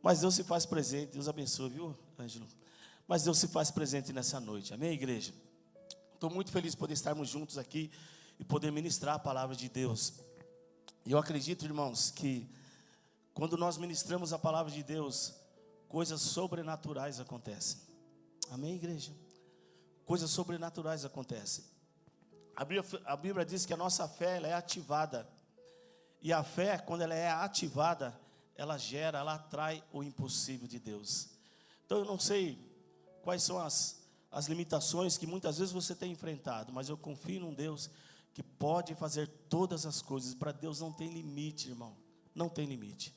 Mas Deus se faz presente. Deus abençoe, viu, Ângelo? Mas Deus se faz presente nessa noite. Amém, igreja? Estou muito feliz de poder estarmos juntos aqui e poder ministrar a palavra de Deus. E eu acredito, irmãos, que quando nós ministramos a palavra de Deus, coisas sobrenaturais acontecem. Amém, igreja? Coisas sobrenaturais acontecem. A Bíblia diz que a nossa fé, ela é ativada. E a fé, quando ela é ativada, ela gera, ela atrai o impossível de Deus. Então eu não sei quais são as limitações que muitas vezes você tem enfrentado, mas eu confio num Deus que pode fazer todas as coisas. Para Deus não tem limite, irmão. Não tem limite.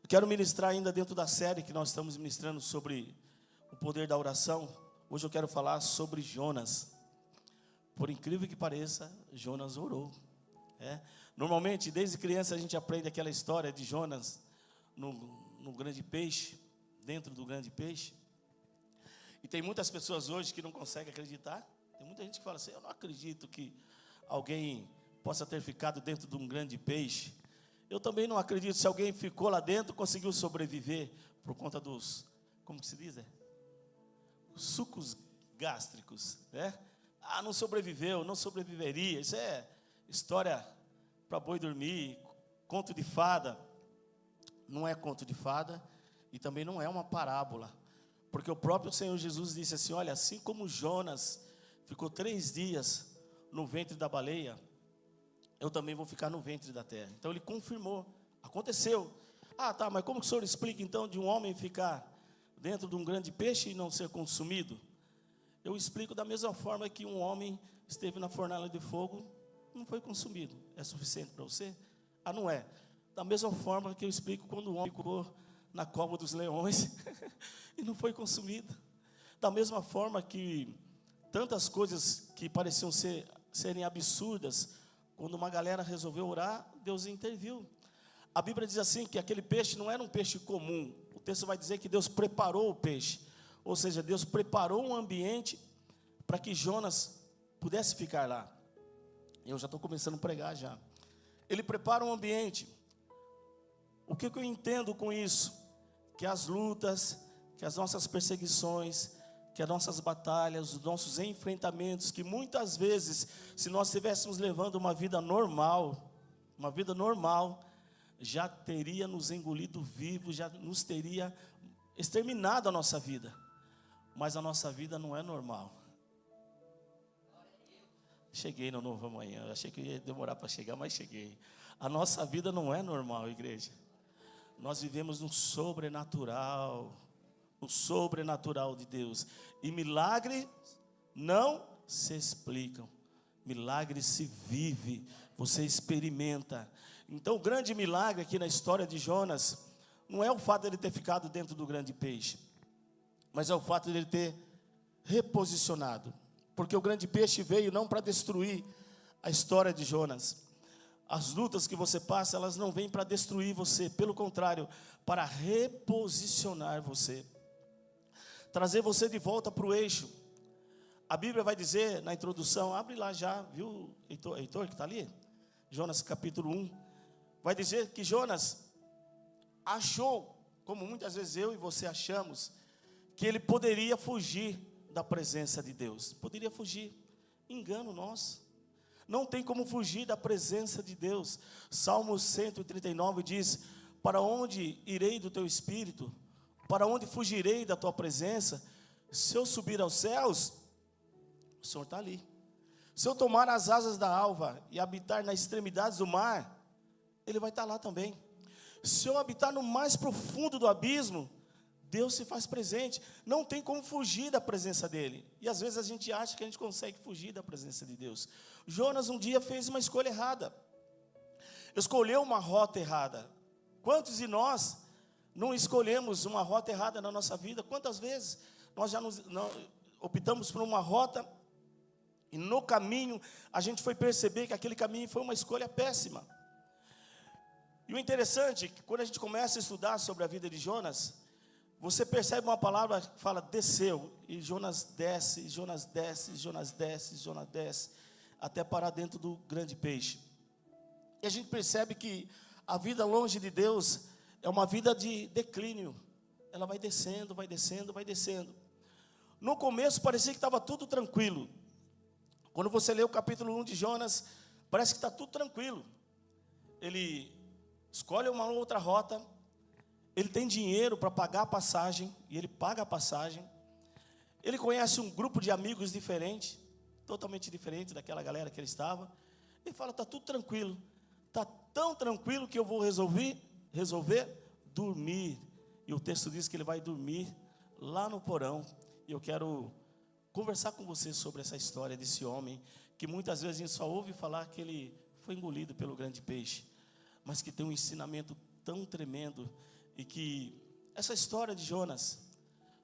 Eu quero ministrar ainda dentro da série que nós estamos ministrando sobre o poder da oração. Hoje eu quero falar sobre Jonas. Por incrível que pareça, Jonas orou. Normalmente, desde criança, a gente aprende aquela história de Jonas no grande peixe, dentro do grande peixe. E tem muitas pessoas hoje que não conseguem acreditar. Tem muita gente que fala assim: eu não acredito que alguém possa ter ficado dentro de um grande peixe. Eu também não acredito se alguém ficou lá dentro, conseguiu sobreviver por conta dos, como que se diz? Sucos gástricos, né? Ah, não sobreviveu, não sobreviveria. Isso é história para boi dormir, conto de fada. Não é conto de fada e também não é uma parábola. Porque o próprio Senhor Jesus disse assim: olha, assim como Jonas ficou 3 dias no ventre da baleia, eu também vou ficar no ventre da terra. Então ele confirmou, aconteceu. Ah, tá, mas como que o senhor explica então de um homem ficar dentro de um grande peixe e não ser consumido? Eu explico da mesma forma que um homem esteve na fornalha de fogo, não foi consumido. É suficiente para você? Ah, não é. Da mesma forma que eu explico quando um homem ficou na cova dos leões e não foi consumido. Da mesma forma que tantas coisas que pareciam serem absurdas, quando uma galera resolveu orar, Deus interviu. A Bíblia diz assim que aquele peixe não era um peixe comum. O texto vai dizer que Deus preparou o peixe. Ou seja, Deus preparou um ambiente para que Jonas pudesse ficar lá. Eu já estou começando a pregar já. Ele prepara um ambiente. O que eu entendo com isso? Que as lutas, que as nossas perseguições, que as nossas batalhas, os nossos enfrentamentos, que muitas vezes, se nós estivéssemos levando uma vida normal, já teria nos engolido vivo, já nos teria exterminado a nossa vida. Mas a nossa vida não é normal. Cheguei no Novo Amanhã, eu achei que ia demorar para chegar, mas cheguei. A nossa vida não é normal, igreja. Nós vivemos no sobrenatural de Deus. E milagres não se explicam. Milagres se vive, você experimenta. Então o grande milagre aqui na história de Jonas não é o fato de ele ter ficado dentro do grande peixe, mas é o fato de ele ter reposicionado. Porque o grande peixe veio não para destruir a história de Jonas. As lutas que você passa, elas não vêm para destruir você, pelo contrário, para reposicionar você, trazer você de volta para o eixo. A Bíblia vai dizer na introdução, abre lá já, viu, Heitor que está ali? Jonas capítulo 1, vai dizer que Jonas achou, como muitas vezes eu e você achamos, que ele poderia fugir da presença de Deus. Poderia fugir. Engano nosso. Não tem como fugir da presença de Deus. Salmo 139 diz: para onde irei do teu espírito? Para onde fugirei da tua presença? Se eu subir aos céus, o Senhor está ali. Se eu tomar as asas da alva e habitar nas extremidades do mar, Ele vai estar lá também. Se eu habitar no mais profundo do abismo, Deus se faz presente. Não tem como fugir da presença dEle. E às vezes a gente acha que a gente consegue fugir da presença de Deus. Jonas um dia fez uma escolha errada. Escolheu uma rota errada. Quantos de nós não escolhemos uma rota errada na nossa vida? Quantas vezes nós já optamos por uma rota e no caminho a gente foi perceber que aquele caminho foi uma escolha péssima. E o interessante é que quando a gente começa a estudar sobre a vida de Jonas, você percebe uma palavra que fala desceu, e Jonas desce, Jonas desce, Jonas desce, Jonas desce, até parar dentro do grande peixe. E a gente percebe que a vida longe de Deus é uma vida de declínio, ela vai descendo, vai descendo, vai descendo. No começo parecia que estava tudo tranquilo. Quando você lê o capítulo 1 de Jonas, parece que está tudo tranquilo. Ele escolhe uma outra rota, ele tem dinheiro para pagar a passagem, e ele paga a passagem. Ele conhece um grupo de amigos diferente, totalmente diferente daquela galera que ele estava. Ele fala, está tudo tranquilo, está tão tranquilo que eu vou resolver dormir. E o texto diz que ele vai dormir lá no porão. E eu quero conversar com você sobre essa história desse homem, que muitas vezes a gente só ouve falar que ele foi engolido pelo grande peixe, mas que tem um ensinamento tão tremendo, e que essa história de Jonas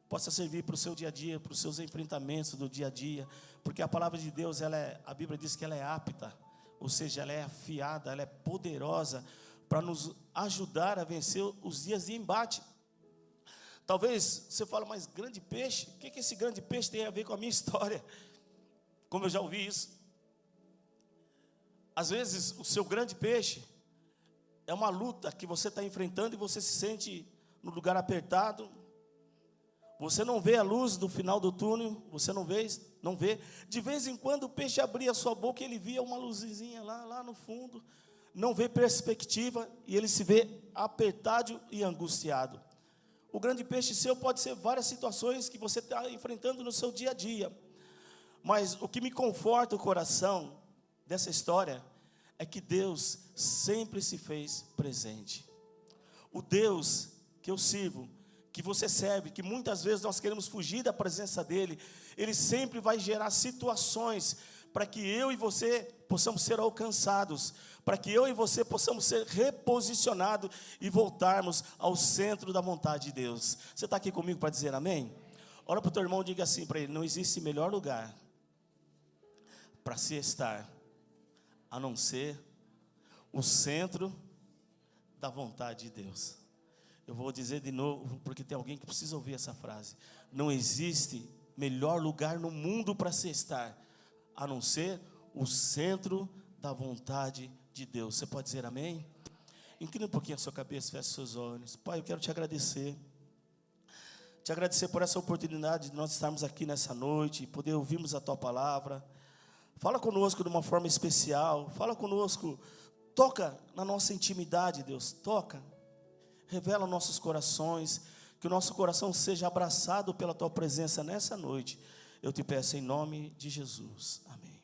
possa servir para o seu dia a dia, para os seus enfrentamentos do dia a dia, porque a palavra de Deus, a Bíblia diz que ela é apta, ou seja, ela é afiada, ela é poderosa, para nos ajudar a vencer os dias de embate. Talvez você fale, mas grande peixe, o que esse grande peixe tem a ver com a minha história? Como eu já ouvi isso. Às vezes o seu grande peixe é uma luta que você está enfrentando e você se sente no lugar apertado. Você não vê a luz do final do túnel, você não vê. De vez em quando o peixe abria a sua boca e ele via uma luzinha lá no fundo. Não vê perspectiva e ele se vê apertado e angustiado. O grande peixe seu pode ser várias situações que você está enfrentando no seu dia a dia. Mas o que me conforta o coração dessa história é que Deus sempre se fez presente. O Deus que eu sirvo, que você serve, que muitas vezes nós queremos fugir da presença dEle, Ele sempre vai gerar situações para que eu e você possamos ser alcançados, para que eu e você possamos ser reposicionados e voltarmos ao centro da vontade de Deus. Você está aqui comigo para dizer amém? Olha para o teu irmão e diga assim para ele, não existe melhor lugar para se estar, a não ser o centro da vontade de Deus. Eu vou dizer de novo, porque tem alguém que precisa ouvir essa frase. Não existe melhor lugar no mundo para se estar, a não ser o centro da vontade de Deus. Você pode dizer amém? Inclina um pouquinho a sua cabeça, feche seus olhos. Pai, eu quero te agradecer. Te agradecer por essa oportunidade de nós estarmos aqui nessa noite e poder ouvirmos a Tua palavra. Fala conosco de uma forma especial. Fala conosco. Toca na nossa intimidade, Deus. Toca. Revela nossos corações. Que o nosso coração seja abraçado pela Tua presença nessa noite. Eu te peço em nome de Jesus. Amém.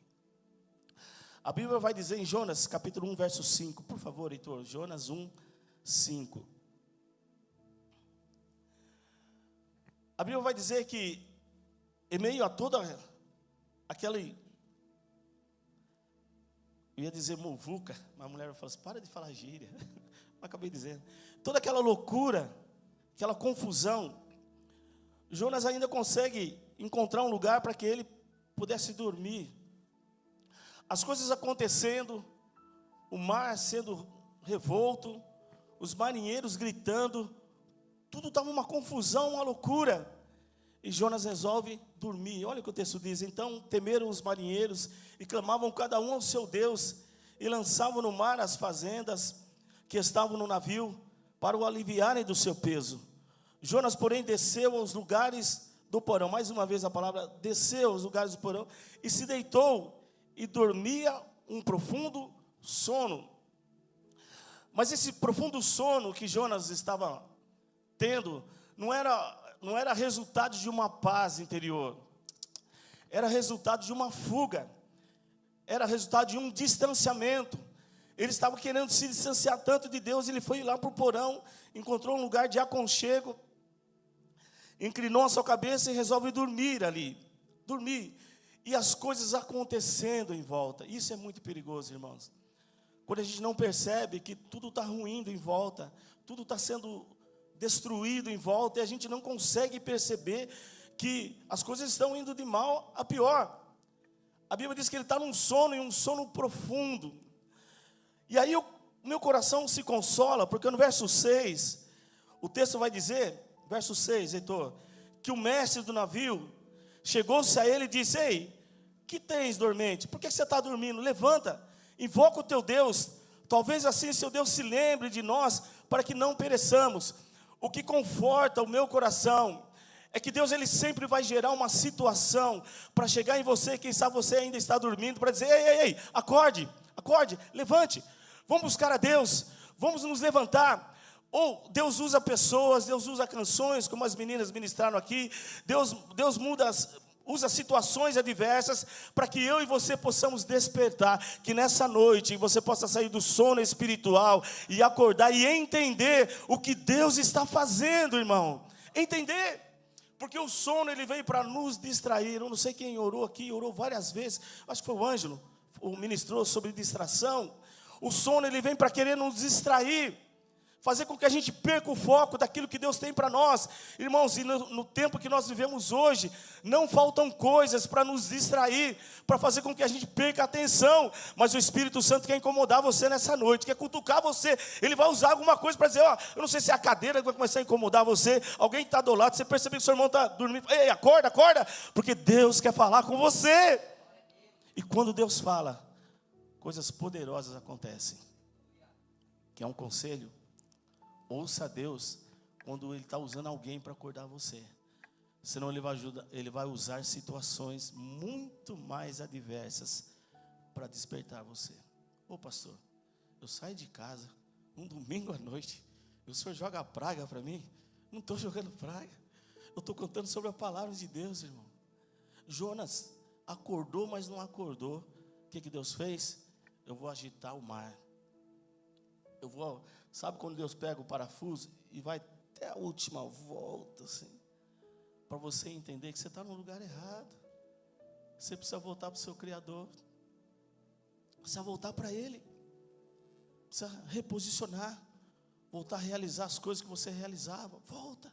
A Bíblia vai dizer em Jonas, capítulo 1, verso 5. Por favor, Heitor. Jonas 1, 5. A Bíblia vai dizer que, em meio a toda aquela, eu ia dizer muvuca, mas a mulher falou assim, para de falar gíria. Mas acabei dizendo. Toda aquela loucura, aquela confusão, Jonas ainda consegue encontrar um lugar para que ele pudesse dormir. As coisas acontecendo, o mar sendo revolto, os marinheiros gritando, tudo estava uma confusão, uma loucura. E Jonas resolve dormir. Olha o que o texto diz. Então temeram os marinheiros e clamavam cada um ao seu Deus e lançavam no mar as fazendas que estavam no navio para o aliviarem do seu peso. Jonas, porém, desceu aos lugares do porão. Mais uma vez a palavra, desceu aos lugares do porão e se deitou e dormia um profundo sono. Mas esse profundo sono que Jonas estava tendo não era resultado de uma paz interior, era resultado de uma fuga, era resultado de um distanciamento. Ele estava querendo se distanciar tanto de Deus, ele foi lá para o porão, encontrou um lugar de aconchego, inclinou a sua cabeça e resolve dormir ali, e as coisas acontecendo em volta. Isso é muito perigoso, irmãos, quando a gente não percebe que tudo está ruindo em volta, tudo está sendo destruído em volta, e a gente não consegue perceber que as coisas estão indo de mal a pior. A Bíblia diz que ele está num sono, e um sono profundo. E aí o meu coração se consola, porque no verso 6, o texto vai dizer, verso 6, Heitor, que o mestre do navio chegou-se a ele e disse, ei, que tens, dormente? Por que você está dormindo? Levanta, invoca o teu Deus, talvez assim seu Deus se lembre de nós, para que não pereçamos. o que conforta o meu coração é que Deus, Ele sempre vai gerar uma situação para chegar em você, quem sabe você ainda está dormindo, para dizer, ei, acorde, levante, vamos buscar a Deus, vamos nos levantar. Ou Deus usa pessoas, Deus usa canções, como as meninas ministraram aqui, Deus usa situações adversas para que eu e você possamos despertar, que nessa noite você possa sair do sono espiritual e acordar e entender o que Deus está fazendo, irmão, entender, porque o sono ele veio para nos distrair. Eu não sei quem orou aqui, orou várias vezes, acho que foi o Ângelo, ministrou sobre distração. O sono ele vem para querer nos distrair, fazer com que a gente perca o foco daquilo que Deus tem para nós. Irmãos, e no tempo que nós vivemos hoje, não faltam coisas para nos distrair, para fazer com que a gente perca a atenção, mas o Espírito Santo quer incomodar você nessa noite, quer cutucar você. Ele vai usar alguma coisa para dizer, eu não sei se é a cadeira que vai começar a incomodar você, alguém que está do lado, você percebe que o seu irmão está dormindo, ei, acorda, porque Deus quer falar com você. E quando Deus fala, coisas poderosas acontecem. Quer um conselho? Ouça a Deus quando Ele está usando alguém para acordar você. Senão Ele vai usar situações muito mais adversas para despertar você. Ô pastor, eu saio de casa um domingo à noite, e o senhor joga praga para mim? Não estou jogando praga, eu estou contando sobre a palavra de Deus, irmão. Jonas acordou, mas não acordou. O que Deus fez? Eu vou agitar o mar. Sabe quando Deus pega o parafuso e vai até a última volta, assim, para você entender que você está no lugar errado. Você precisa voltar para o seu Criador, precisa voltar para Ele, precisa reposicionar, voltar a realizar as coisas que você realizava. Volta,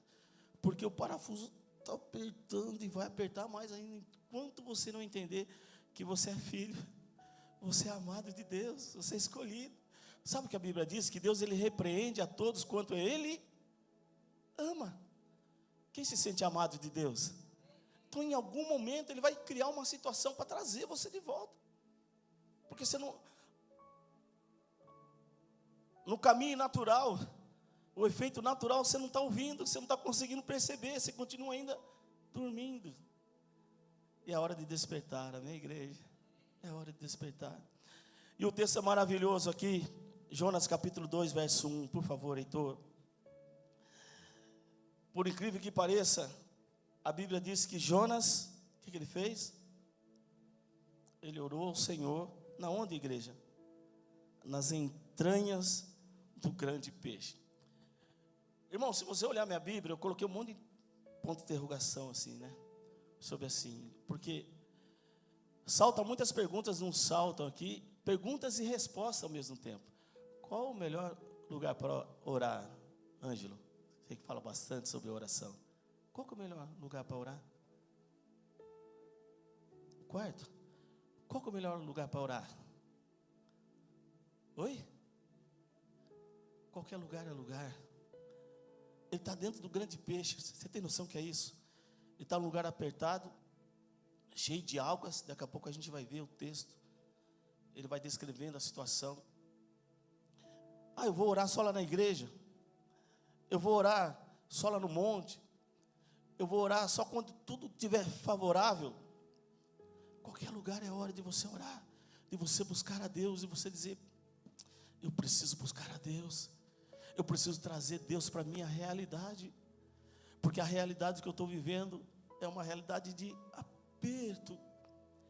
porque o parafuso está apertando e vai apertar mais ainda, enquanto você não entender que você é filho, você é amado de Deus, você é escolhido. Sabe o que a Bíblia diz? Que Deus ele repreende a todos quanto Ele ama. Quem se sente amado de Deus? Então em algum momento Ele vai criar uma situação para trazer você de volta. Porque você não... No caminho natural, o efeito natural você não está ouvindo, você não está conseguindo perceber, você continua ainda dormindo. E é hora de despertar, amém, igreja? É hora de despertar. E o texto é maravilhoso aqui, Jonas capítulo 2, verso 1, por favor, Heitor. Por incrível que pareça, a Bíblia diz que Jonas, o que ele fez? Ele orou ao Senhor, na onde, igreja? Nas entranhas do grande peixe. Irmão, se você olhar minha Bíblia, eu coloquei um monte de ponto de interrogação assim, né? Sobre assim, porque saltam muitas perguntas, não saltam aqui, perguntas e respostas ao mesmo tempo. Qual o melhor lugar para orar, Ângelo? Você que fala bastante sobre oração. Qual que é o melhor lugar para orar? O quarto? Qual que é o melhor lugar para orar? Oi? Qualquer lugar é lugar. Ele está dentro do grande peixe. Você tem noção que é isso? Ele está num lugar apertado, cheio de algas. Daqui a pouco a gente vai ver o texto. Ele vai descrevendo a situação. Eu vou orar só lá na igreja. Eu vou orar só lá no monte. Eu vou orar só quando tudo estiver favorável. Qualquer lugar é hora de você orar, de você buscar a Deus, e você dizer, eu preciso buscar a Deus. Eu preciso trazer Deus para a minha realidade. Porque a realidade que eu estou vivendo é uma realidade de aperto.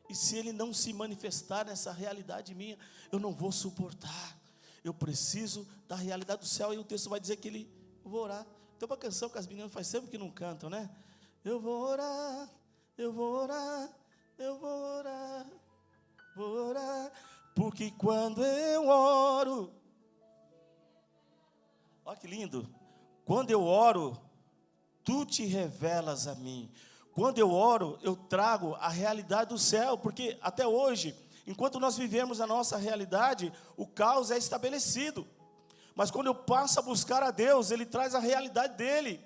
E se Ele não se manifestar nessa realidade minha, eu não vou suportar. Eu preciso da realidade do céu. E o texto vai dizer que eu vou orar. Tem uma canção que as meninas fazem sempre que não cantam, né? Eu vou orar, eu vou orar, eu vou orar, vou orar. Porque quando eu oro, olha que lindo. Quando eu oro, tu te revelas a mim. Quando eu oro, eu trago a realidade do céu. Porque até hoje, enquanto nós vivemos a nossa realidade, o caos é estabelecido. Mas quando eu passo a buscar a Deus, Ele traz a realidade dEle.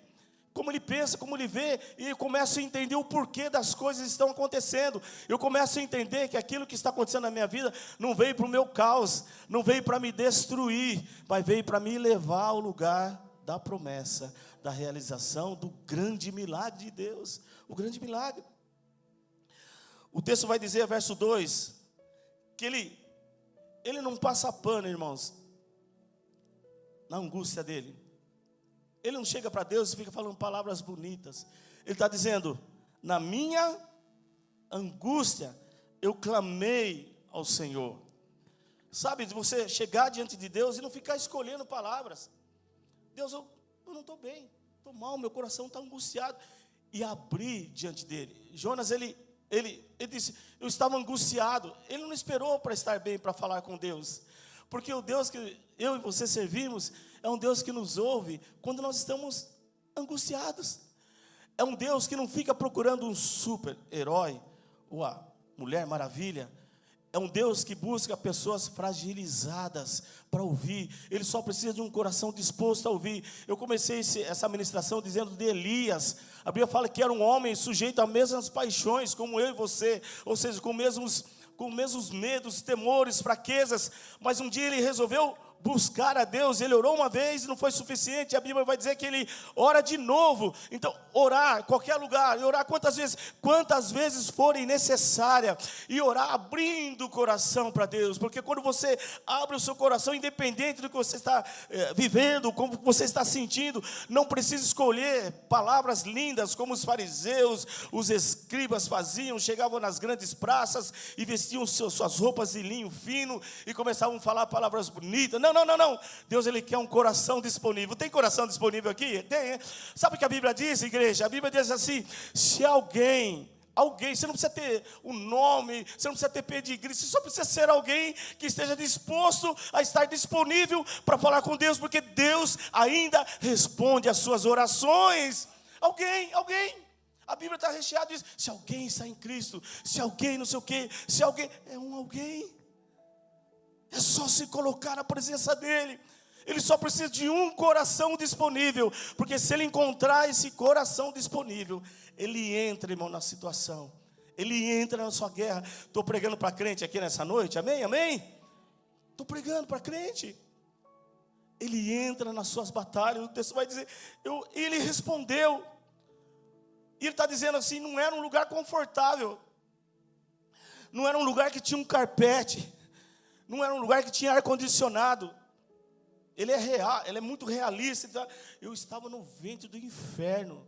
Como Ele pensa, como Ele vê. E eu começo a entender o porquê das coisas que estão acontecendo. Eu começo a entender que aquilo que está acontecendo na minha vida não veio para o meu caos, não veio para me destruir, mas veio para me levar ao lugar da promessa, da realização do grande milagre de Deus. O grande milagre. O texto vai dizer, verso 2, que ele não passa pano, irmãos, na angústia dele. Ele não chega para Deus e fica falando palavras bonitas. Ele está dizendo, na minha angústia, eu clamei ao Senhor. Sabe, de você chegar diante de Deus e não ficar escolhendo palavras. Deus, eu não estou bem, estou mal, meu coração está angustiado. E abrir diante dele. Jonas, ele disse, eu estava angustiado. Ele não esperou para estar bem, para falar com Deus. Porque o Deus que eu e você servimos, é um Deus que nos ouve quando nós estamos angustiados. É um Deus que não fica procurando um super-herói, ou a Mulher Maravilha. É um Deus que busca pessoas fragilizadas para ouvir. Ele só precisa de um coração disposto a ouvir. Eu comecei essa ministração dizendo de Elias. A Bíblia fala que era um homem sujeito às mesmas paixões, como eu e você. Ou seja, com os mesmos medos, temores, fraquezas. Mas um dia ele resolveu buscar a Deus. Ele orou uma vez e não foi suficiente. A Bíblia vai dizer que ele ora de novo. Então, orar, qualquer lugar, e orar quantas vezes forem necessárias, e orar abrindo o coração para Deus, porque quando você abre o seu coração, independente do que você está vivendo, como você está sentindo, não precisa escolher palavras lindas, como os fariseus, os escribas faziam, chegavam nas grandes praças, e vestiam suas roupas de linho fino, e começavam a falar palavras bonitas. Não. Deus, Ele quer um coração disponível. Tem coração disponível aqui? Tem. Sabe o que a Bíblia diz, igreja? A Bíblia diz assim, se alguém, você não precisa ter um nome, você não precisa ter pedigree, você só precisa ser alguém que esteja disposto a estar disponível para falar com Deus, porque Deus ainda responde às suas orações. Alguém. A Bíblia está recheada disso. Se alguém está em Cristo, se alguém não sei o quê, se alguém, é um alguém. É só se colocar na presença dEle. Ele só precisa de um coração disponível. Porque se ele encontrar esse coração disponível, ele entra, irmão, na situação. Ele entra na sua guerra. Estou pregando para crente aqui nessa noite, amém? Estou pregando para crente. Ele entra nas suas batalhas. O texto vai dizer, ele respondeu. E ele está dizendo assim, não era um lugar confortável. Não era um lugar que tinha um carpete. Não era um lugar que tinha ar-condicionado. Ele é real, ele é muito realista. Eu estava no ventre do inferno.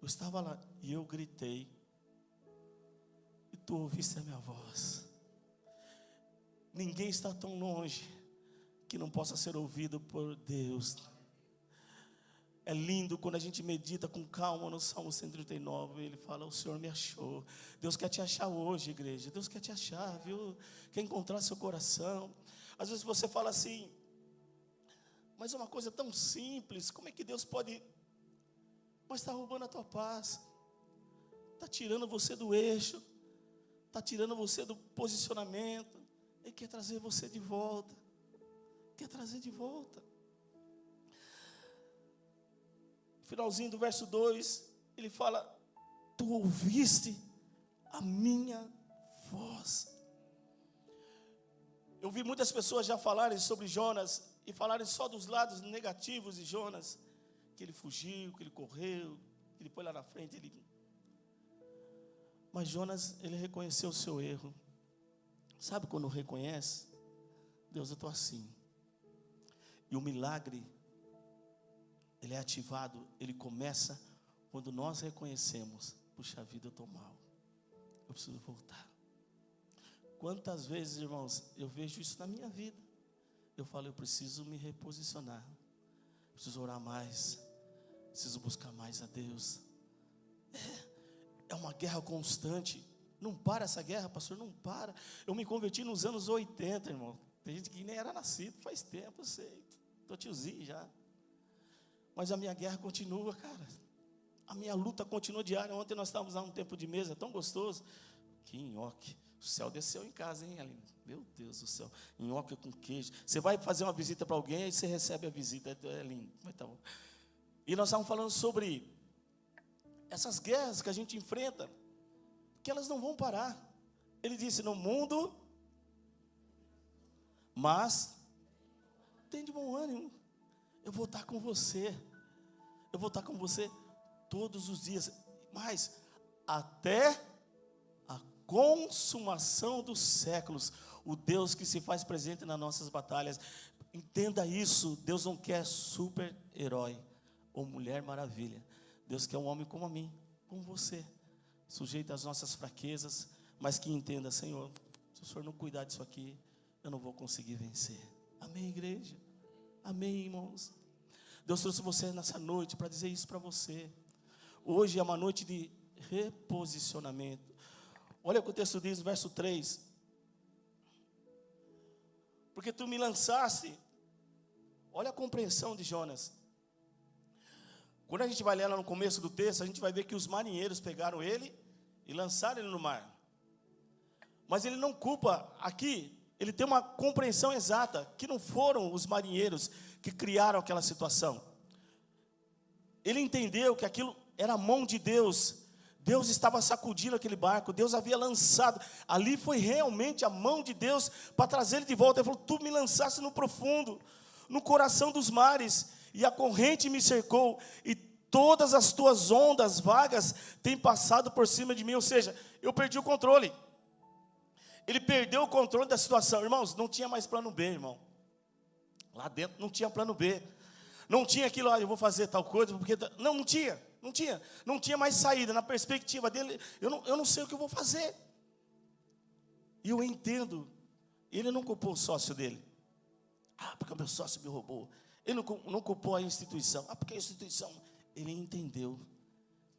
Eu estava lá e eu gritei. E tu ouviste a minha voz. Ninguém está tão longe que não possa ser ouvido por Deus. É lindo quando a gente medita com calma no Salmo 139, ele fala, o Senhor me achou. Deus quer te achar hoje, igreja. Deus quer te achar, viu? Quer encontrar seu coração. Às vezes você fala assim, mas é uma coisa tão simples, como é que Deus pode... Mas está roubando a tua paz. Está tirando você do eixo. Está tirando você do posicionamento. Ele quer trazer você de volta. Quer trazer de volta. Finalzinho do verso 2, ele fala, tu ouviste a minha voz. Eu vi muitas pessoas já falarem sobre Jonas, e falarem só dos lados negativos de Jonas, que ele fugiu, que ele correu, que ele foi lá na frente, mas Jonas, ele reconheceu o seu erro. Sabe quando reconhece? Deus, eu estou assim. E o milagre, ele é ativado, ele começa quando nós reconhecemos, puxa vida, eu estou mal, eu preciso voltar. Quantas vezes, irmãos, eu vejo isso na minha vida. Eu falo, eu preciso me reposicionar, preciso orar mais, preciso buscar mais a Deus. É uma guerra constante. Não para essa guerra, pastor, não para. Eu me converti nos anos 80, irmão. Tem gente que nem era nascido, faz tempo, eu sei. Estou tiozinho já. Mas a minha guerra continua, cara. A minha luta continua diária. Ontem nós estávamos lá num tempo de mesa, tão gostoso. Que nhoque. O céu desceu em casa, hein, Aline? Meu Deus do céu. Nhoque com queijo. Você vai fazer uma visita para alguém, aí você recebe a visita. É lindo. Mas tá bom. E nós estávamos falando sobre essas guerras que a gente enfrenta, que elas não vão parar. Ele disse, no mundo, mas tem de bom ânimo. eu vou estar com você. Eu vou estar com você todos os dias. Mas até a consumação dos séculos. O Deus que se faz presente nas nossas batalhas. Entenda isso. Deus não quer super-herói ou mulher maravilha. Deus quer um homem como a mim, como você. Sujeito às nossas fraquezas, mas que entenda, Senhor, se o Senhor não cuidar disso aqui, eu não vou conseguir vencer. Amém, igreja? Amém, irmãos? Deus trouxe você nessa noite para dizer isso para você. Hoje é uma noite de reposicionamento. Olha o que o texto diz, verso 3. Porque tu me lançaste. Olha a compreensão de Jonas. Quando a gente vai ler lá no começo do texto, a gente vai ver que os marinheiros pegaram ele e lançaram ele no mar. Mas ele não culpa aqui, ele tem uma compreensão exata, que não foram os marinheiros que criaram aquela situação. Ele entendeu que aquilo era a mão de Deus. Deus estava sacudindo aquele barco, Deus havia lançado. Ali foi realmente a mão de Deus para trazer ele de volta. Ele falou, tu me lançaste no profundo, no coração dos mares, e a corrente me cercou, e todas as tuas ondas vagas têm passado por cima de mim. Ou seja, eu perdi o controle. Ele perdeu o controle da situação. Irmãos, não tinha mais plano B, irmão. Lá dentro não tinha plano B. Não tinha aquilo, eu vou fazer tal coisa, porque... Não tinha mais saída. Na perspectiva dele, eu não sei o que eu vou fazer. E eu entendo, ele não culpou o sócio dele. Porque o meu sócio me roubou. Ele não culpou a instituição. Porque a instituição... Ele entendeu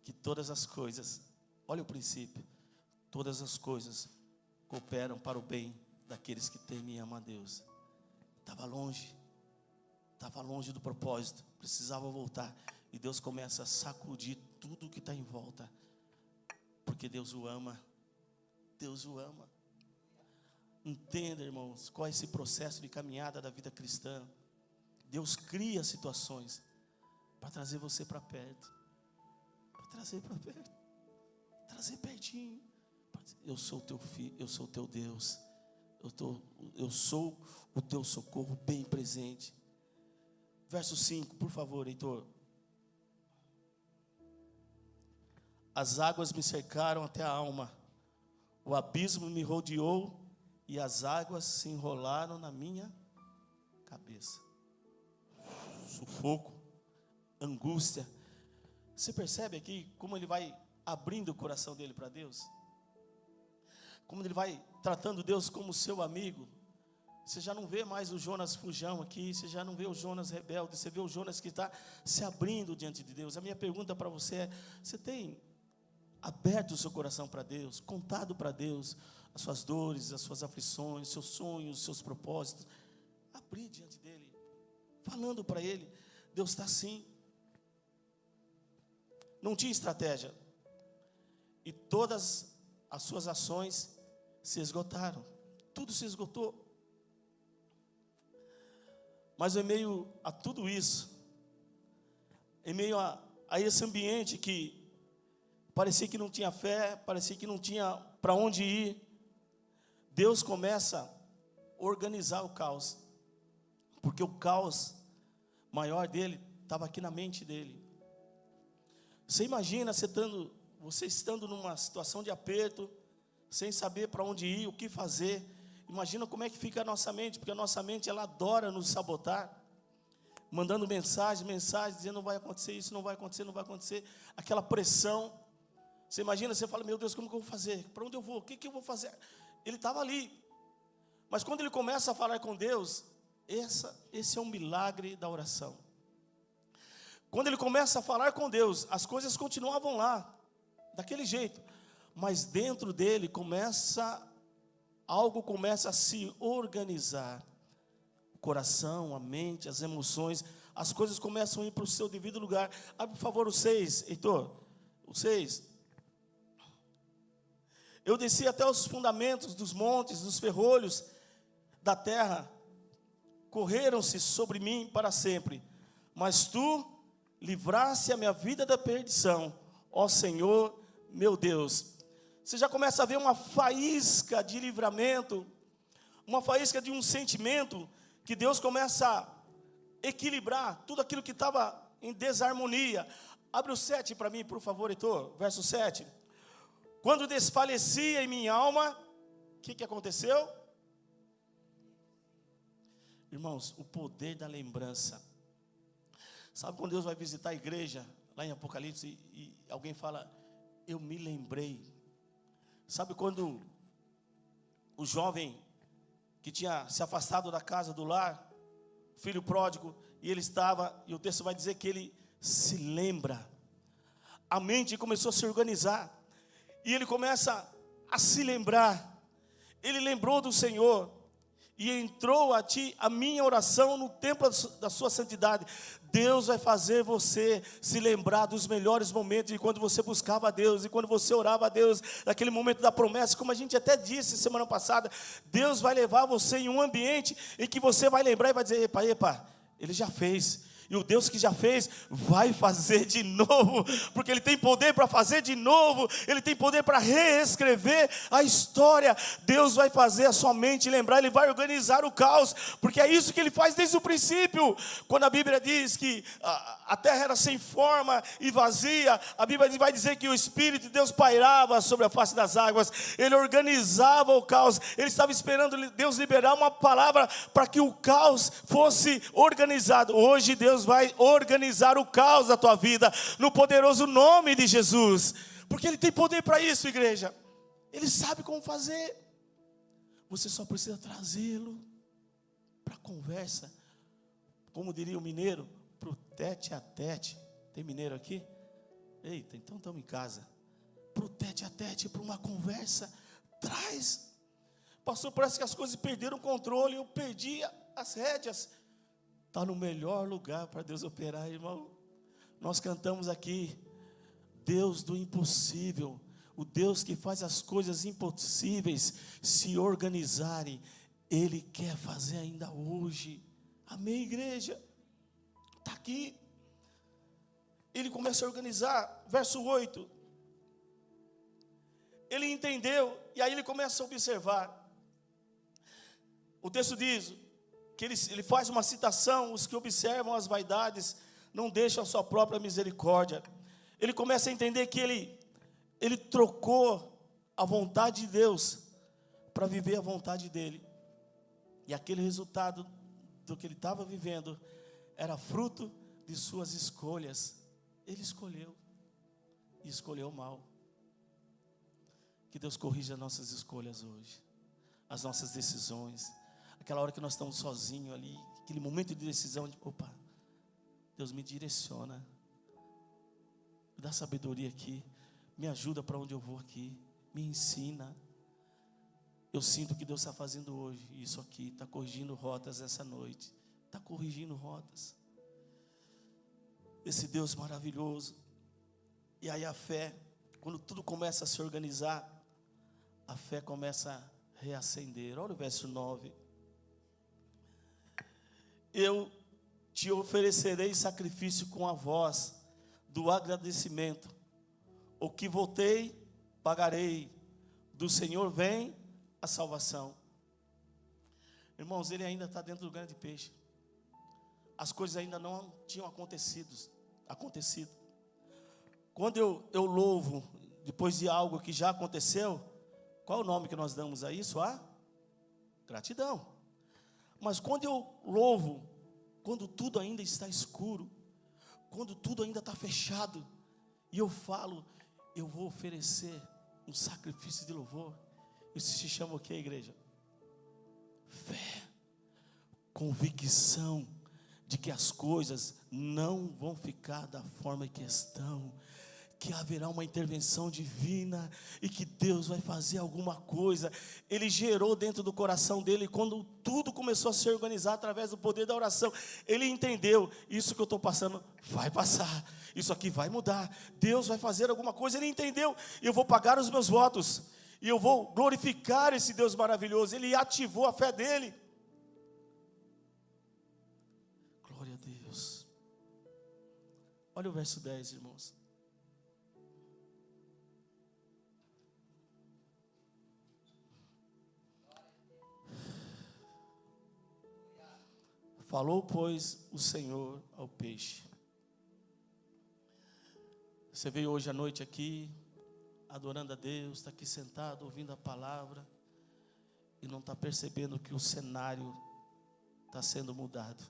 que todas as coisas, olha o princípio, todas as coisas cooperam para o bem daqueles que temem e amam a Deus. Estava longe do propósito, precisava voltar. E Deus começa a sacudir tudo que está em volta, porque Deus o ama. Deus o ama. Entenda, irmãos, qual é esse processo de caminhada da vida cristã. Deus cria situações para trazer você para perto, trazer pertinho. Eu sou teu filho, eu sou teu Deus, eu sou o teu socorro bem presente. Verso 5, por favor, Heitor. As águas me cercaram até a alma, o abismo me rodeou e as águas se enrolaram na minha cabeça. Sufoco, angústia. Você percebe aqui como ele vai abrindo o coração dele para Deus? Como ele vai tratando Deus como seu amigo. Você já não vê mais o Jonas fujão aqui, você já não vê o Jonas rebelde, você vê o Jonas que está se abrindo diante de Deus. A minha pergunta para você é, você tem aberto o seu coração para Deus, contado para Deus as suas dores, as suas aflições, seus sonhos, seus propósitos? Abrir diante dele, falando para ele, Deus está assim. Não tinha estratégia. E todas as suas ações se esgotaram. Tudo se esgotou. Mas em meio a tudo isso, em meio a esse ambiente que parecia que não tinha fé, parecia que não tinha para onde ir, Deus começa a organizar o caos. Porque o caos maior dele estava aqui na mente dele. Você imagina você estando numa situação de aperto, sem saber para onde ir, o que fazer. Imagina como é que fica a nossa mente, porque a nossa mente ela adora nos sabotar, mandando mensagem, dizendo não vai acontecer isso, não vai acontecer, aquela pressão. Você imagina, você fala, meu Deus, como que eu vou fazer? Para onde eu vou? O que eu vou fazer? Ele estava ali, mas quando ele começa a falar com Deus, esse é um milagre da oração. Quando ele começa a falar com Deus, as coisas continuavam lá, daquele jeito, mas dentro dele algo começa a se organizar. O coração, a mente, as emoções, as coisas começam a ir para o seu devido lugar. Abre, por favor, o 6, Heitor. O 6. Eu desci até os fundamentos dos montes, dos ferrolhos da terra. Correram-se sobre mim para sempre. Mas tu livraste a minha vida da perdição, ó Senhor, meu Deus. Você já começa a ver uma faísca de livramento, uma faísca de um sentimento que Deus começa a equilibrar tudo aquilo que estava em desarmonia. Abre o 7 para mim, por favor, Heitor, verso 7. Quando desfalecia em minha alma, o que aconteceu? Irmãos, o poder da lembrança. Sabe quando Deus vai visitar a igreja, lá em Apocalipse, e alguém fala, eu me lembrei. Sabe quando o jovem que tinha se afastado da casa do lar, filho pródigo, e ele estava, e o texto vai dizer que ele se lembra. A mente começou a se organizar, e ele começa a se lembrar. Ele lembrou do Senhor, e entrou a ti a minha oração no templo da sua santidade. Deus vai fazer você se lembrar dos melhores momentos de quando você buscava a Deus, e quando você orava a Deus, naquele momento da promessa, como a gente até disse semana passada. Deus vai levar você em um ambiente em que você vai lembrar e vai dizer, epa, Ele já fez. E o Deus que já fez, vai fazer de novo, porque Ele tem poder para fazer de novo, Ele tem poder para reescrever a história. Deus vai fazer a sua mente lembrar, Ele vai organizar o caos, porque é isso que Ele faz desde o princípio. Quando a Bíblia diz que a terra era sem forma e vazia, a Bíblia vai dizer que o Espírito de Deus pairava sobre a face das águas, Ele organizava o caos. Ele estava esperando Deus liberar uma palavra para que o caos fosse organizado. Hoje Deus vai organizar o caos da tua vida, no poderoso nome de Jesus, porque Ele tem poder para isso, igreja. Ele sabe como fazer, você só precisa trazê-lo para a conversa, como diria o mineiro, para o tete a tete. Tem mineiro aqui? Eita, então estamos em casa. Para o tete a tete, para uma conversa, traz. Pastor, parece que as coisas perderam o controle, eu perdi as rédeas. Está no melhor lugar para Deus operar, irmão. Nós cantamos aqui, Deus do impossível, o Deus que faz as coisas impossíveis se organizarem, Ele quer fazer ainda hoje. Amém, igreja? Está aqui. Ele começa a organizar, verso 8. Ele entendeu, e aí ele começa a observar. O texto diz que ele faz uma citação, os que observam as vaidades não deixam a sua própria misericórdia. Ele começa a entender que ele trocou a vontade de Deus para viver a vontade dele. E aquele resultado do que ele estava vivendo era fruto de suas escolhas. Ele escolheu, e escolheu mal. Que Deus corrija nossas escolhas hoje, as nossas decisões. Aquela hora que nós estamos sozinhos ali, aquele momento de decisão, opa, Deus me direciona, me dá sabedoria aqui, me ajuda para onde eu vou aqui, me ensina. Eu sinto que Deus está fazendo hoje isso aqui, está corrigindo rotas essa noite, está corrigindo rotas. Esse Deus maravilhoso. E aí a fé, quando tudo começa a se organizar, a fé começa a reacender. Olha o verso 9. Eu te oferecerei sacrifício com a voz do agradecimento. O que votei, pagarei. Do Senhor vem a salvação. Irmãos, ele ainda está dentro do grande peixe. As coisas ainda não tinham acontecido. Quando eu louvo, depois de algo que já aconteceu, qual é o nome que nós damos a isso? A gratidão. Mas quando eu louvo, quando tudo ainda está escuro, quando tudo ainda está fechado, e eu falo, eu vou oferecer um sacrifício de louvor. Isso se chama o que, igreja? Fé, convicção de que as coisas não vão ficar da forma que estão, que haverá uma intervenção divina e que Deus vai fazer alguma coisa. Ele gerou dentro do coração dele, quando tudo começou a se organizar através do poder da oração, ele entendeu, isso que eu estou passando vai passar, isso aqui vai mudar, Deus vai fazer alguma coisa. Ele entendeu, eu vou pagar os meus votos, e eu vou glorificar esse Deus maravilhoso. Ele ativou a fé dele. Glória a Deus. Olha o verso 10, irmãos. Falou, pois, o Senhor ao peixe. Você veio hoje à noite aqui, adorando a Deus, está aqui sentado, ouvindo a palavra, e não está percebendo que o cenário está sendo mudado.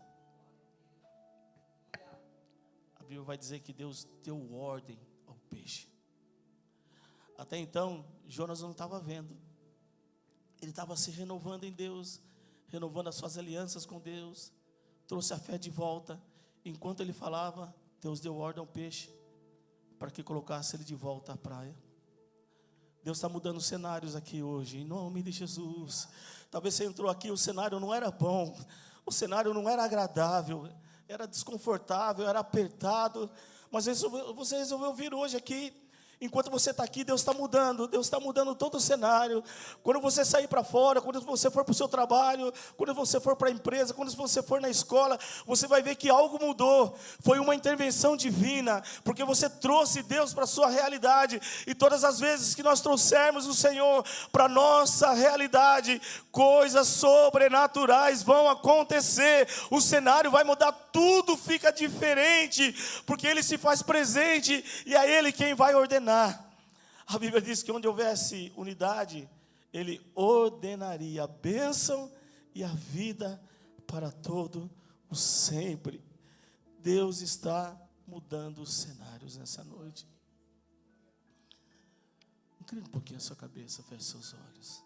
A Bíblia vai dizer que Deus deu ordem ao peixe. Até então, Jonas não estava vendo. Ele estava se renovando em Deus, renovando as suas alianças com Deus, trouxe a fé de volta. Enquanto ele falava, Deus deu ordem ao peixe para que colocasse ele de volta à praia. Deus está mudando cenários aqui hoje, em nome de Jesus. Talvez você entrou aqui, o cenário não era bom, o cenário não era agradável, era desconfortável, era apertado, mas você resolveu vir hoje aqui. Enquanto você está aqui, Deus está mudando todo o cenário. Quando você sair para fora, quando você for para o seu trabalho, quando você for para a empresa, quando você for na escola, você vai ver que algo mudou. Foi uma intervenção divina, porque você trouxe Deus para a sua realidade. E todas as vezes que nós trouxermos o Senhor para a nossa realidade, coisas sobrenaturais vão acontecer. O cenário vai mudar, tudo fica diferente, porque Ele se faz presente e é Ele quem vai ordenar. A Bíblia diz que onde houvesse unidade, Ele ordenaria a bênção e a vida para todo o sempre. Deus está mudando os cenários nessa noite. Inclina um pouquinho a sua cabeça, feche seus olhos.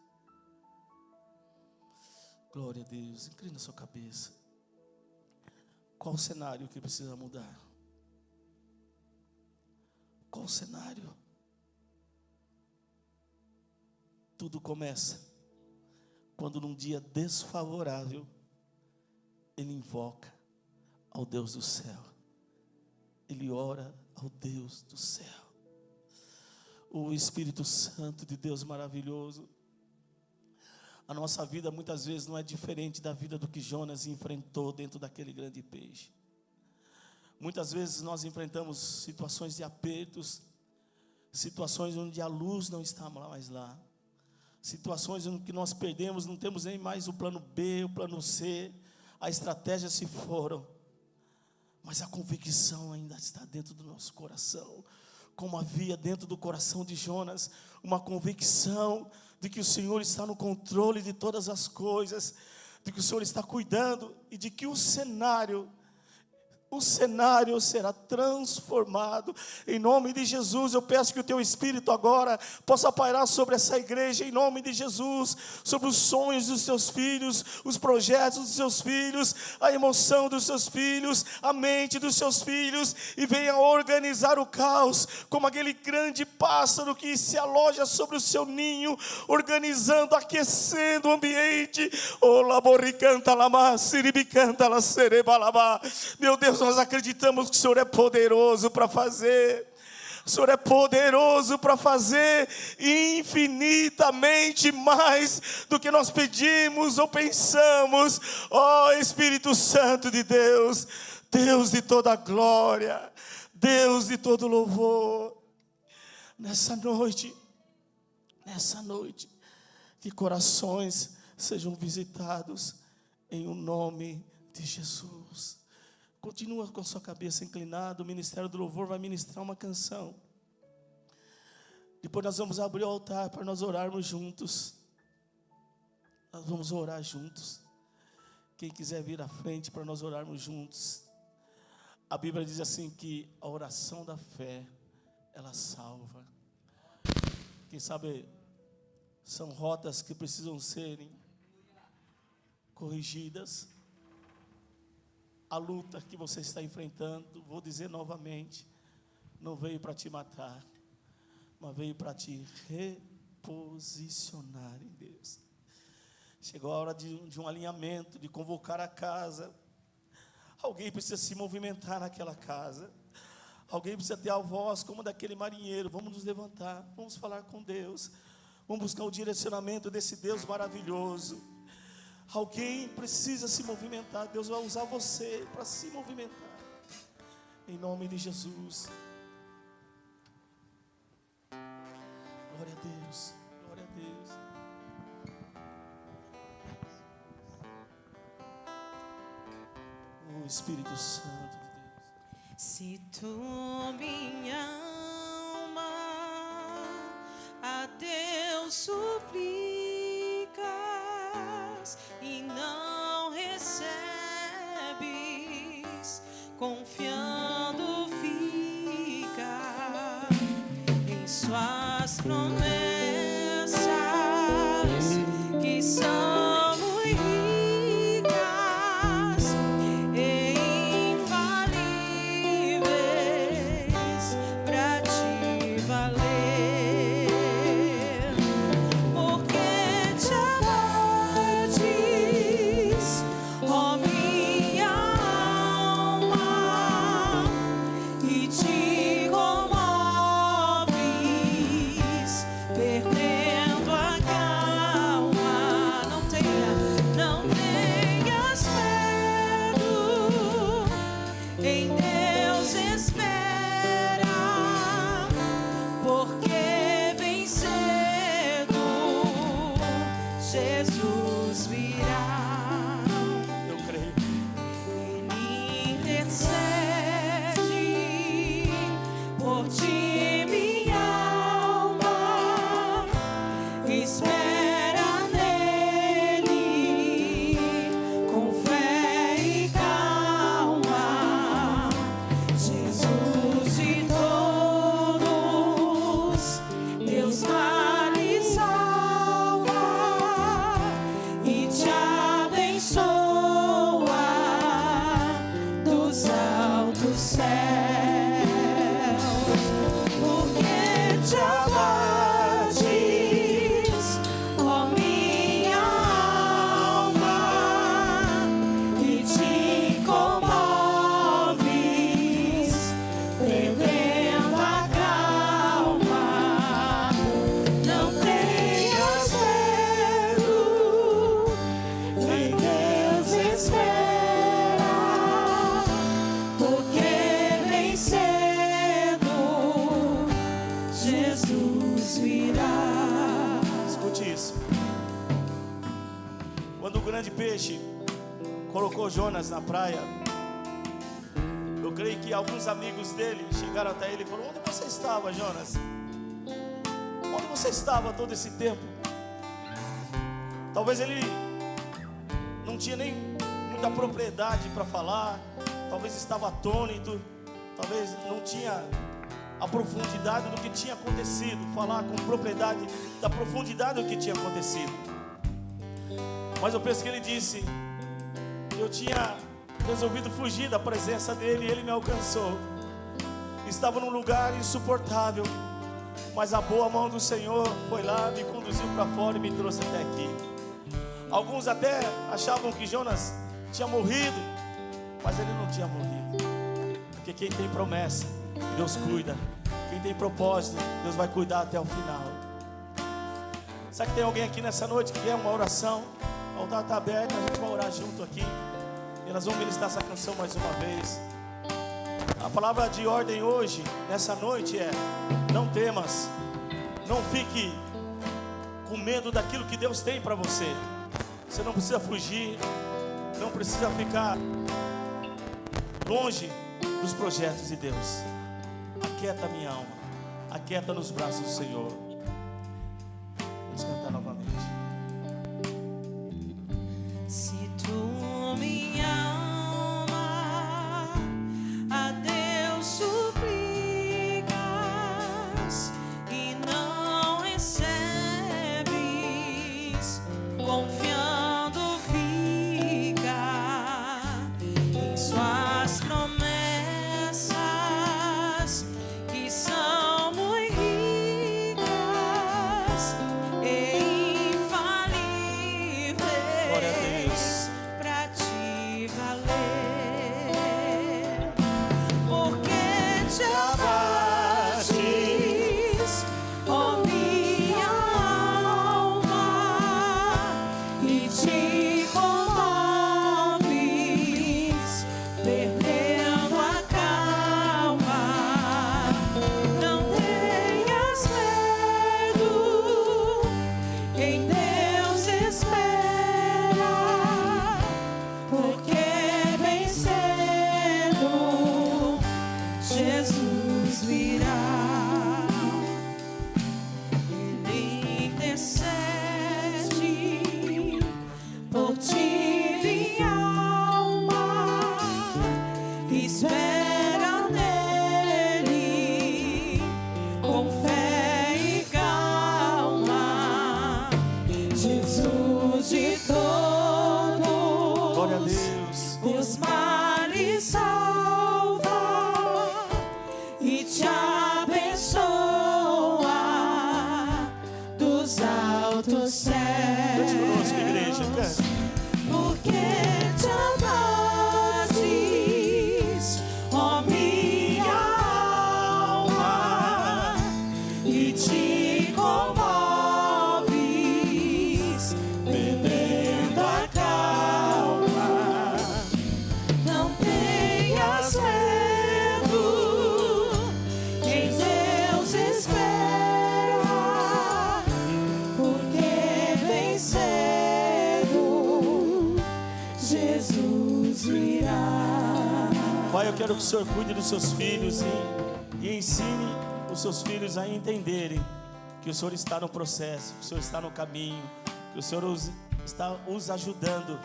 Glória a Deus, inclina a sua cabeça. Qual o cenário que precisa mudar? Qual o cenário? Tudo começa quando num dia desfavorável ele invoca ao Deus do céu. Ele ora ao Deus do céu. O Espírito Santo de Deus maravilhoso. A nossa vida muitas vezes não é diferente da vida do que Jonas enfrentou dentro daquele grande peixe. Muitas vezes nós enfrentamos situações de apertos, situações onde a luz não está mais lá, situações em que nós perdemos, não temos nem mais o plano B, o plano C, a estratégia se foram, mas a convicção ainda está dentro do nosso coração, como havia dentro do coração de Jonas, uma convicção de que o Senhor está no controle de todas as coisas, de que o Senhor está cuidando e de que o cenário será transformado. Em nome de Jesus, eu peço que o teu Espírito agora possa pairar sobre essa igreja, em nome de Jesus, sobre os sonhos dos seus filhos, os projetos dos seus filhos, a emoção dos seus filhos, a mente dos seus filhos, e venha organizar o caos, como aquele grande pássaro que se aloja sobre o seu ninho, organizando, aquecendo o ambiente. Meu Deus, nós acreditamos que o Senhor é poderoso para fazer. O Senhor é poderoso para fazer infinitamente mais do que nós pedimos ou pensamos. Ó Espírito Santo de Deus, Deus de toda glória, Deus de todo louvor, nessa noite, que corações sejam visitados em o nome de Jesus. Continua com a sua cabeça inclinada. O Ministério do Louvor vai ministrar uma canção. Depois nós vamos abrir o altar para nós orarmos juntos. Nós vamos orar juntos. Quem quiser vir à frente para nós orarmos juntos. A Bíblia diz assim que a oração da fé, ela salva. Quem sabe são rotas que precisam serem corrigidas. A luta que você está enfrentando, vou dizer novamente, não veio para te matar, mas veio para te reposicionar em Deus. Chegou a hora de um alinhamento, de convocar a casa. Alguém precisa se movimentar naquela casa. Alguém precisa ter a voz como daquele marinheiro. Vamos nos levantar, vamos falar com Deus. Vamos buscar o direcionamento desse Deus maravilhoso. Alguém precisa se movimentar. Deus vai usar você para se movimentar. Em nome de Jesus. Glória a Deus. Glória a Deus. Espírito Santo de Deus. Se tu, minha alma, a Deus suplicas e não recebes, confiando fica em suas promessas, que são muito ricas e infalíveis para te valer. Porque te amantes, ó minha alma, e te comoves, perdendo a calma. Não tenhas medo, em Deus espera, porque bem cedo Jesus virá. Eu creio. Ele intercede por ti, minha alma, espera nele com fé e calma. Jesus de todos, Deus vale salva e te abençoa dos altos céus. Porque te abates, ó minha alma, e te comoves, perdendo a calma. Não tenhas medo, em Deus espera, porque bem cedo Jesus virá. Escute isso. Quando o grande peixe colocou Jonas na praia, eu creio que alguns amigos dele chegaram até ele e falaram: onde você estava, Jonas? Onde você estava todo esse tempo? Talvez ele não tinha nem muita propriedade para falar, talvez estava atônito, talvez não tinha a profundidade do que tinha acontecido, falar com propriedade da profundidade do que tinha acontecido. Mas eu penso que ele disse: eu tinha resolvido fugir da presença dele e ele me alcançou. Estava num lugar insuportável, mas a boa mão do Senhor foi lá, me conduziu para fora e me trouxe até aqui. Alguns até achavam que Jonas tinha morrido, mas ele não tinha morrido, porque quem tem promessa, Deus cuida. Quem tem propósito, Deus vai cuidar até o final. Será que tem alguém aqui nessa noite que quer uma oração? O altar está aberto, a gente vai orar junto aqui e nós vamos ministrar essa canção mais uma vez. A palavra de ordem hoje, nessa noite, é: não temas, não fique com medo daquilo que Deus tem para você. Você não precisa fugir, não precisa ficar longe dos projetos de Deus. Aquieta minha alma, aquieta nos braços do Senhor. Vamos cantar novamente. Se tu, minha alma, a Deus suplicas e não recebes, confiando fica em suas promessas, que são muito ricas e quero que o Senhor cuide dos seus filhos e ensine os seus filhos a entenderem que o Senhor está no processo, que o Senhor está no caminho, que o Senhor está os ajudando.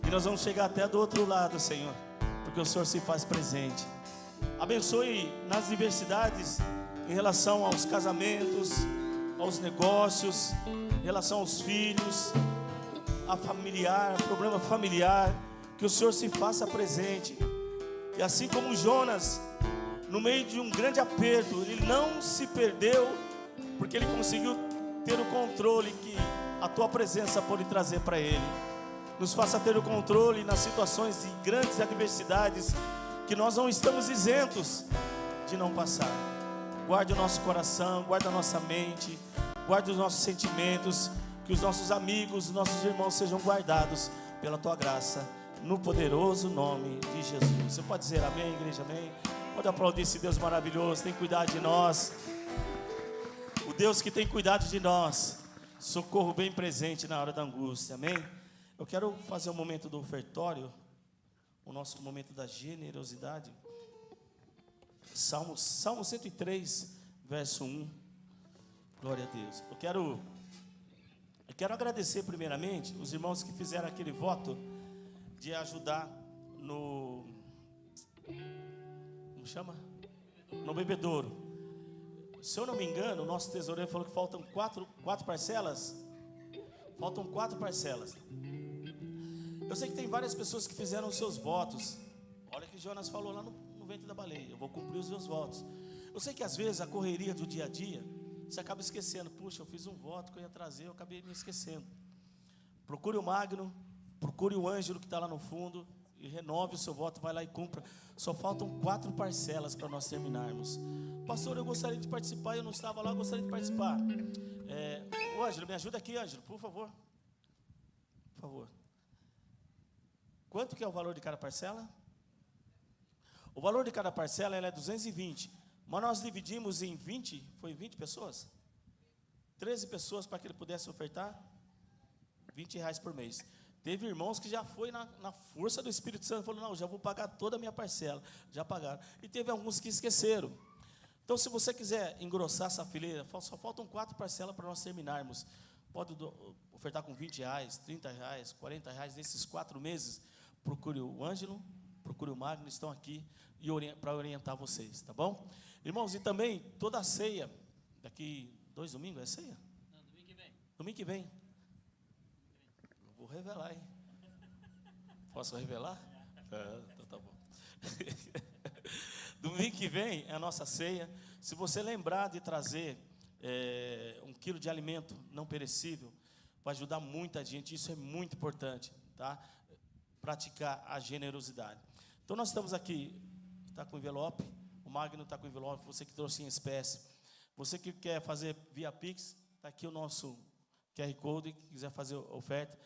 E nós vamos chegar até do outro lado, Senhor, porque o Senhor se faz presente. Abençoe nas diversidades em relação aos casamentos, aos negócios, em relação aos filhos, a familiar, problema familiar, que o Senhor se faça presente. E assim como Jonas, no meio de um grande aperto, ele não se perdeu, porque ele conseguiu ter o controle que a tua presença pode trazer para ele. Nos faça ter o controle nas situações de grandes adversidades, que nós não estamos isentos de não passar. Guarde o nosso coração, guarde a nossa mente, guarde os nossos sentimentos, que os nossos amigos, os nossos irmãos sejam guardados pela tua graça, no poderoso nome de Jesus. Você pode dizer amém, igreja, amém? Pode aplaudir esse Deus maravilhoso, tem cuidado de nós. O Deus que tem cuidado de nós, socorro bem presente na hora da angústia, amém? Eu quero fazer um momento do ofertório, o nosso momento da generosidade. Salmo 103, verso 1. Glória a Deus. Eu quero agradecer primeiramente os irmãos que fizeram aquele voto de ajudar no... Como chama? No bebedouro. Se eu não me engano, o nosso tesoureiro falou que faltam quatro parcelas. Faltam 4 parcelas. Eu sei que tem várias pessoas que fizeram os seus votos. Olha que Jonas falou lá no ventre da baleia. Eu vou cumprir os meus votos. Eu sei que às vezes a correria do dia a dia, você acaba esquecendo. Puxa, eu fiz um voto que eu ia trazer, eu acabei me esquecendo. Procure o Magno, procure o Ângelo que está lá no fundo e renove o seu voto, vai lá e cumpra. Só faltam 4 parcelas para nós terminarmos. Pastor, eu gostaria de participar, eu não estava lá, eu gostaria de participar. Ô Ângelo, me ajuda aqui, Ângelo, por favor. Por favor. Quanto que é o valor de cada parcela? O valor de cada parcela é 220. Mas nós dividimos em 20, foi 20 pessoas? 13 pessoas para que ele pudesse ofertar R$20 por mês. Teve irmãos que já foi na força do Espírito Santo, falou, não, já vou pagar toda a minha parcela. Já pagaram. E teve alguns que esqueceram. Então, se você quiser engrossar essa fileira, só faltam 4 parcelas para nós terminarmos. Pode ofertar com R$20, R$30, R$40 nesses 4 meses. Procure o Ângelo, procure o Magno, estão aqui para orientar vocês, tá bom? Irmãos, e também toda a ceia, daqui 2 domingos, é ceia? Não, domingo que vem. Domingo que vem. Eu vou revelar, hein? Posso revelar? Então tá bom. Domingo que vem é a nossa ceia. Se você lembrar de trazer 1 quilo de alimento não perecível, vai ajudar muita gente, isso é muito importante, tá? Praticar a generosidade. Então nós estamos aqui, está com envelope, o Magno está com envelope, você que trouxe em espécie, você que quer fazer via Pix, está aqui o nosso QR Code, que quiser fazer oferta,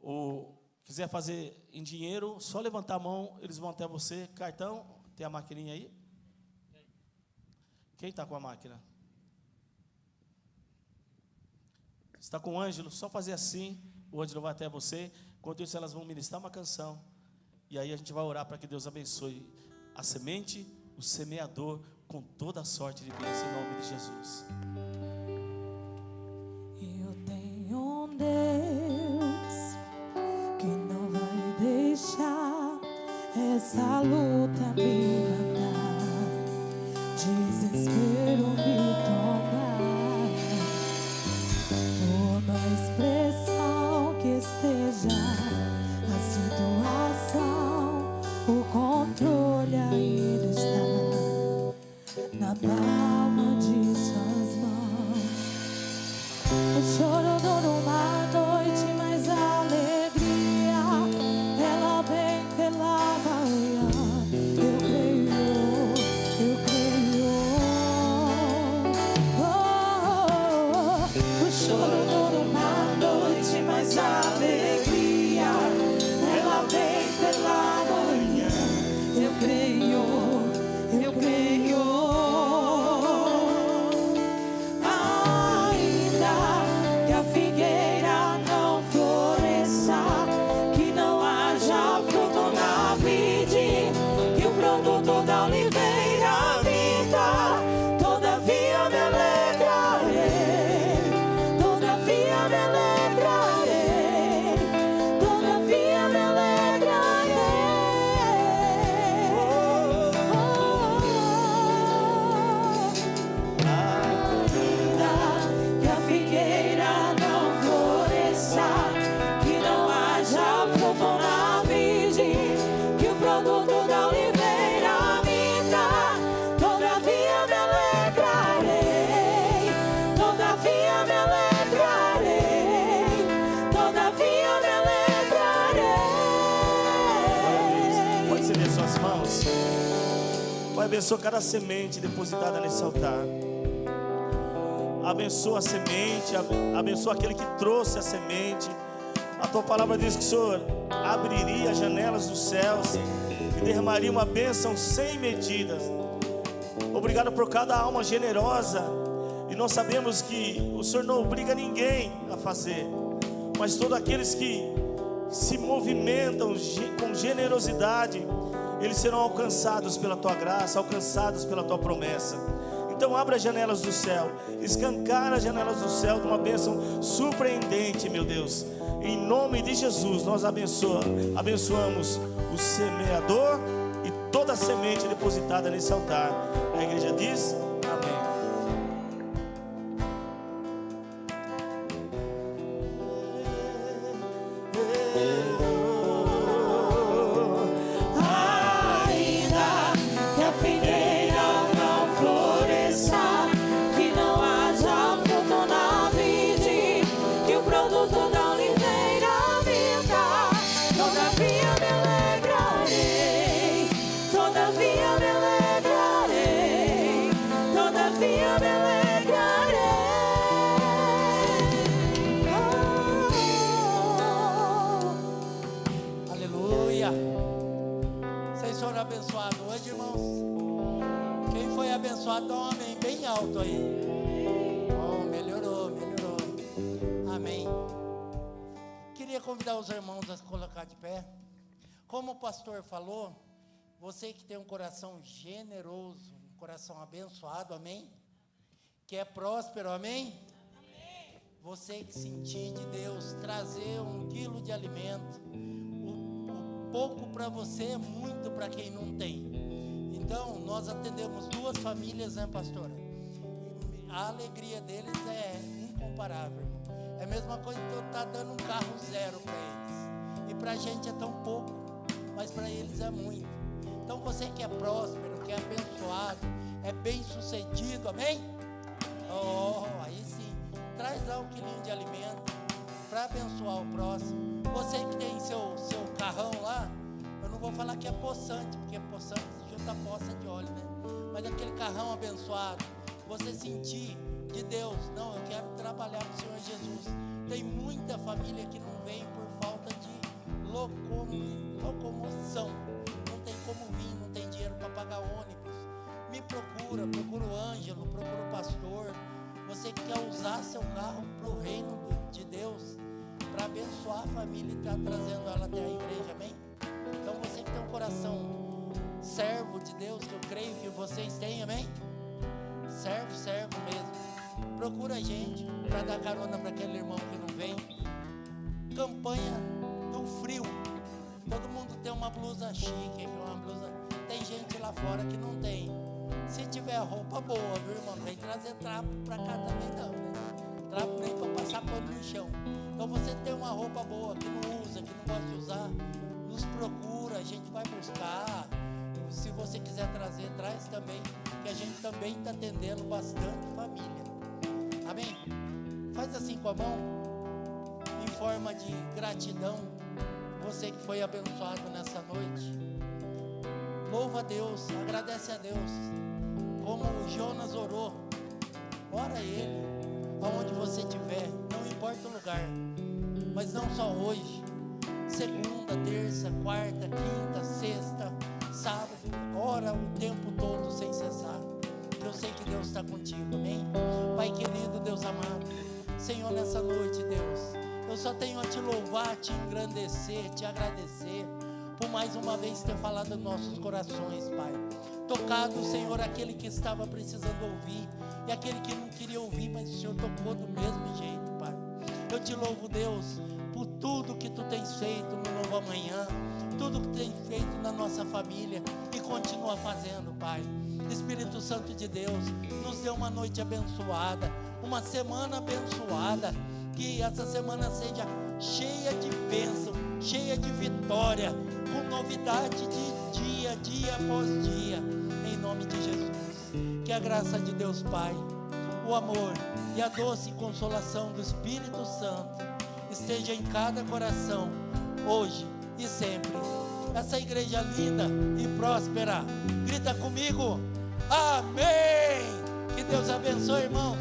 ou quiser fazer em dinheiro, só levantar a mão, eles vão até você. Cartão, tem a maquininha aí? Quem está com a máquina? Está com o Ângelo, só fazer assim, o Ângelo vai até você. Enquanto isso, elas vão ministrar uma canção. E aí a gente vai orar para que Deus abençoe a semente, o semeador, com toda a sorte de bênção, em nome de Jesus. Eu tenho um Deus que não vai deixar essa luta me matar, desespero me tomar. Por mais pressão que esteja a situação, o controle ainda está na palma de suas mãos. O choro dura uma noite, mas a alegria ela vem pela manhã. Eu creio Pai, abençoa cada semente depositada nesse altar. Abençoa a semente, abençoa aquele que trouxe a semente. A tua palavra diz que o Senhor abriria as janelas dos céus e derramaria uma bênção sem medidas. Obrigado por cada alma generosa. E nós sabemos que o Senhor não obriga ninguém a fazer, mas todos aqueles que se movimentam com generosidade, eles serão alcançados pela tua graça, alcançados pela tua promessa. Então abra as janelas do céu, escancara as janelas do céu de uma bênção surpreendente, meu Deus. Em nome de Jesus nós abençoamos o semeador e toda a semente depositada nesse altar. A igreja diz amém. Abençoado hoje, irmãos. Quem foi abençoado, dá um amém bem alto aí. Oh, melhorou. Amém. Queria convidar os irmãos a se colocar de pé. Como o pastor falou, você que tem um coração generoso, um coração abençoado, amém? Que é próspero, amém? Você que sentir de Deus trazer 1 quilo de alimento, pouco para você é muito para quem não tem. Então nós atendemos 2 famílias, né, pastora? A alegria deles é incomparável. É a mesma coisa que eu estar dando um carro zero para eles. E para a gente é tão pouco, mas para eles é muito. Então você que é próspero, que é abençoado, é bem sucedido, amém? Oh, aí sim, traz lá 1 quilinho de alimento para abençoar o próximo. Você que tem seu carrão lá, eu não vou falar que é poçante, porque poçante junta poça de óleo, né? Mas aquele carrão abençoado, você sentir de Deus, não, eu quero trabalhar com o Senhor Jesus. Tem muita família que não vem por falta de locomoção. Não tem como vir, não tem dinheiro para pagar ônibus. Me procura o Ângelo, procura o pastor. Você que quer usar seu carro para o reino de Deus, para abençoar a família e estar trazendo ela até a igreja, amém? Então você que tem um coração servo de Deus, que eu creio que vocês têm, amém? Servo mesmo. Procura a gente para dar carona para aquele irmão que não vem. Campanha do frio. Todo mundo tem uma blusa chique, uma blusa. Tem gente lá fora que não tem. Se tiver roupa boa, viu, irmão? Não vem trazer trapo para cá também não, né? Trapo nem para passar pano no chão. Então você tem uma roupa boa, que não usa, que não gosta de usar, nos procura, a gente vai buscar. Se você quiser trazer, traz também, que a gente também está atendendo bastante família. Amém? Faz assim com a mão, em forma de gratidão, você que foi abençoado nessa noite. Louva a Deus, agradece a Deus, como o Jonas orou. Ora a Ele, aonde você estiver, não importa o lugar, mas não só hoje, segunda, terça, quarta, quinta, sexta, sábado, ora o tempo todo sem cessar. Eu sei que Deus está contigo, amém? Pai querido, Deus amado, Senhor, nessa noite, Deus, eu só tenho a te louvar, te engrandecer, te agradecer, por mais uma vez ter falado nos nossos corações, Pai. Tocado, Senhor, aquele que estava precisando ouvir e aquele que não queria ouvir, mas o Senhor tocou do mesmo jeito, Pai. Eu te louvo, Deus, por tudo que Tu tens feito no Novo Amanhã, tudo que tens feito na nossa família e continua fazendo, Pai. Espírito Santo de Deus, nos dê uma noite abençoada, uma semana abençoada, que essa semana seja cheia de bênção, cheia de vitória, com novidade de dia após dia, em nome de Jesus. Que a graça de Deus Pai, o amor e a doce consolação do Espírito Santo esteja em cada coração, hoje e sempre. essa igreja linda e próspera. Grita comigo, amém. Que Deus abençoe, irmão.